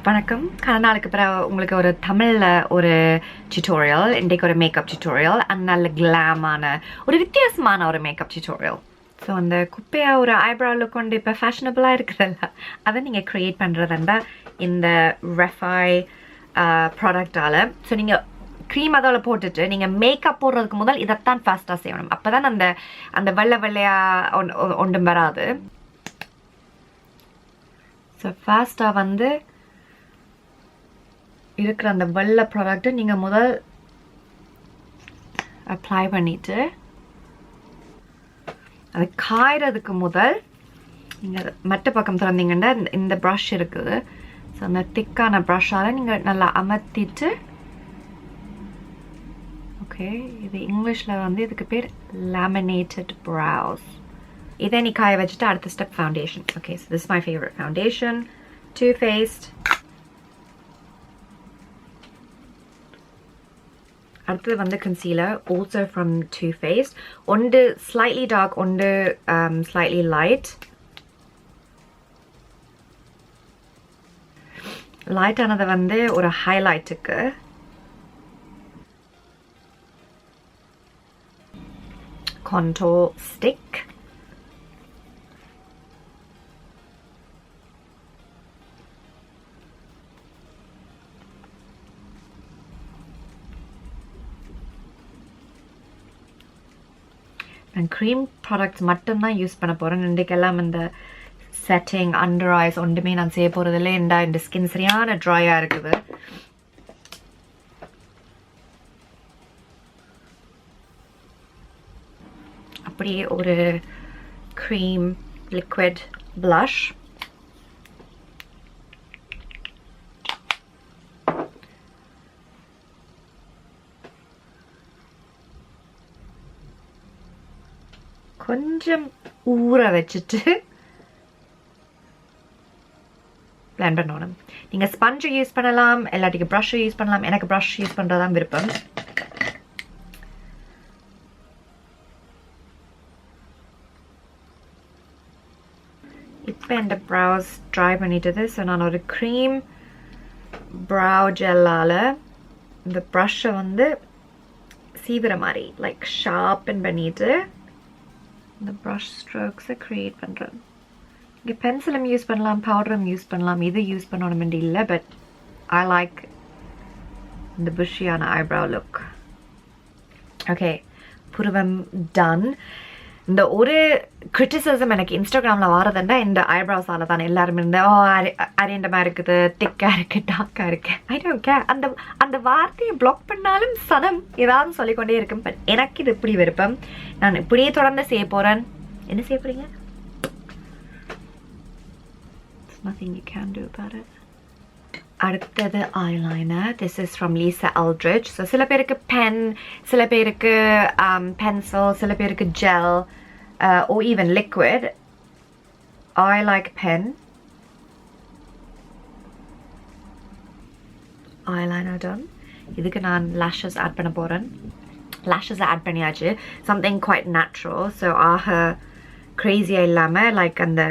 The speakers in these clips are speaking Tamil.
வணக்கம். கன நாளுக்கு பிறகு உங்களுக்கு ஒரு தமிழில் ஒரு டியூட்டோரியல், இன்றைக்கு ஒரு மேக்கப் டியூட்டோரியல், நல்ல கிளாமான ஒரு வித்தியாசமான ஒரு மேக்கப் டியூட்டோரியல். ஸோ அந்த குப்பையாக ஒரு ஐப்ரோ லுக் கொண்டு இப்போ ஃபேஷனபிளாக இருக்கிறதில்ல, அதை நீங்கள் க்ரியேட் பண்ணுறதுண்டா இந்த ரெஃபை ப்ராடக்டால். ஸோ நீங்கள் க்ரீம் அதில் போட்டுட்டு நீங்கள் மேக்கப் போடுறதுக்கு முதல் இதைத்தான் ஃபாஸ்ட்டாக செய்யணும். அப்போ தான் அந்த வெள்ளையாக ஒன்றும் வராது. ஸோ ஃபாஸ்ட்டாக வந்து இருக்கிற அந்த வெள்ளை ப்ராடக்ட்டை நீங்கள் முதல் அப்ளை பண்ணிவிட்டு அது காயறதுக்கு முதல் நீங்கள் மற்ற பக்கம் திறந்தீங்கன்னா இந்த ப்ரஷ் இருக்குது. ஸோ அந்த திக்கான ப்ரஷ்ஷால் நீங்கள் நல்லா அமர்த்திட்டு, ஓகே, இது இங்கிலீஷில் வந்து இதுக்கு பேர் லேமினேட்டட் ப்ரௌஸ். இதை நீ காய வச்சுட்டு அடுத்த step foundation. Okay, so this my favourite foundation, Too Faced. அடுத்தது வந்து concealer, also from Too Faced. ஒன்று ஸ்லைட்லி டார்க், ஒன்று ஸ்லைட்லி லைட். லைட்டானதை வந்து ஒரு ஹைலைட்டுக்கு, contour stick. நான் க்ரீம் ப்ராடக்ட்ஸ் மட்டும்தான் யூஸ் பண்ண போகிறேன். இன்றைக்கெல்லாம் இந்த செட்டிங், அண்டர் ஐஸ் ஒன்றுமே நான் செய்ய போகிறதில்ல. இந்த ஸ்கின் சரியான ட்ரையாக இருக்குது. அப்படியே ஒரு க்ரீம் லிக்விட் ப்ளஷ், கொஞ்சம் ஊற வச்சுட்டு பிளெண்ட் பண்ணணும். நீங்கள் ஸ்பஞ்சு யூஸ் பண்ணலாம், எல்லாத்துக்கு ப்ரஷ் யூஸ் பண்ணலாம். எனக்கு ப்ரஷ் யூஸ் பண்ணுறதான் விருப்பம். இப்போ இந்த ப்ரௌஸ் ட்ரை பண்ணிட்டது. ஸோ நான் ஒரு க்ரீம் ப்ரௌ ஜெல்லால் இந்த ப்ரஷ்ஷை வந்து சீவிர மாதிரி லைக் ஷார்பன் பண்ணிட்டு இந்த ப்ரஷ் ஸ்ட்ரோக்ஸை க்ரியேட் பண்ணுறேன். இங்கே பென்சிலும் யூஸ் பண்ணலாம், பவுடரும் யூஸ் பண்ணலாம். இது யூஸ் பண்ணணுமெண்டு இல்லை, பட் ஐ லைக் இந்த புஷியான ஐப்ரோ லுக். ஓகே, புருவம் டன். இந்த ஒரு கிரிட்டிசிசம் எனக்கு இன்ஸ்டாகிராமில் வரதுண்டா இந்த ஐப்ரோஸால் தான். எல்லாருமே இருந்த அரேண்டமாக இருக்குது, திக்காக இருக்குது, டார்க்காக இருக்குது. I don't care. அந்த வார்த்தையை பிளாக் பண்ணாலும் சனம் ஏதாவது சொல்லிக்கொண்டே இருக்கும். பட் எனக்கு இது இப்படி விருப்பம். நான் இப்படியே தொடர்ந்து செய்ய போகிறேன். என்ன செய்ய போகிறீங்க? Nothing you can do about it. அடுத்தது eyeliner. This is from Eldridge. So சில பேருக்கு பென், சில பேருக்கு பென்சில், சில பேருக்கு gel, or even liquid. I like pen. Eyeliner done. இதுக்கு நான் lashes ஆட் பண்ண போகிறேன். lashes ஆட் பண்ணியாச்சு. something quite natural. ஸோ க்ரேஸியாக இல்லாமல் லைக் அந்த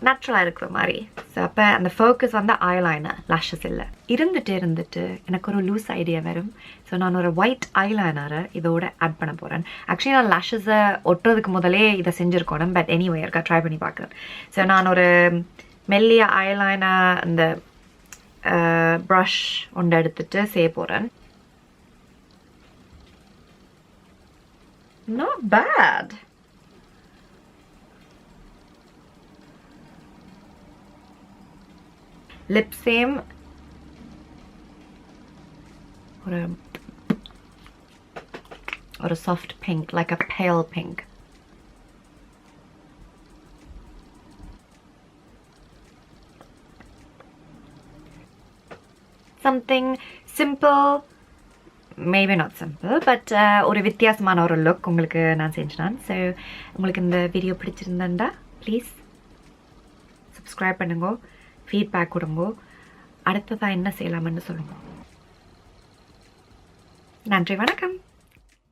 நேச்சுரலாக இருக்கிற மாதிரி. ஸோ அப்போ அந்த ஃபோக்கஸ் வந்து ஐலைனர், லேஷஸ் இல்லை. இருந்துட்டு எனக்கு ஒரு லூஸ் ஐடியா வரும். ஸோ நான் ஒரு ஒயிட் ஐலைனரை இதோட ஆட் பண்ண போகிறேன். ஆக்சுவலி நான் லேஷஸை ஒட்டுறதுக்கு முதலே இதை செஞ்சுருக்கணும், பட் எனிவே இருக்கா ட்ரை பண்ணி பார்க்குறேன். ஸோ நான் ஒரு மெல்லிய ஐலைனர் அந்த ப்ரஷ் ஒன்று எடுத்துட்டு செய்ய போகிறேன். Not bad. Lip same or a soft pink, like a pale pink. Something simple, maybe not simple, but ஒரு வித்தியாசமான ஒரு லுக் உங்களுக்கு நான் செஞ்சேன். ஸோ உங்களுக்கு இந்த வீடியோ பிடிச்சிருந்தா ப்ளீஸ் சப்ஸ்கிரைப் பண்ணுங்க, ஃபீட்பேக் கொடுங்க, அடுத்ததாக என்ன செய்யலாம்னு சொல்லுங்க. நன்றி, வணக்கம்.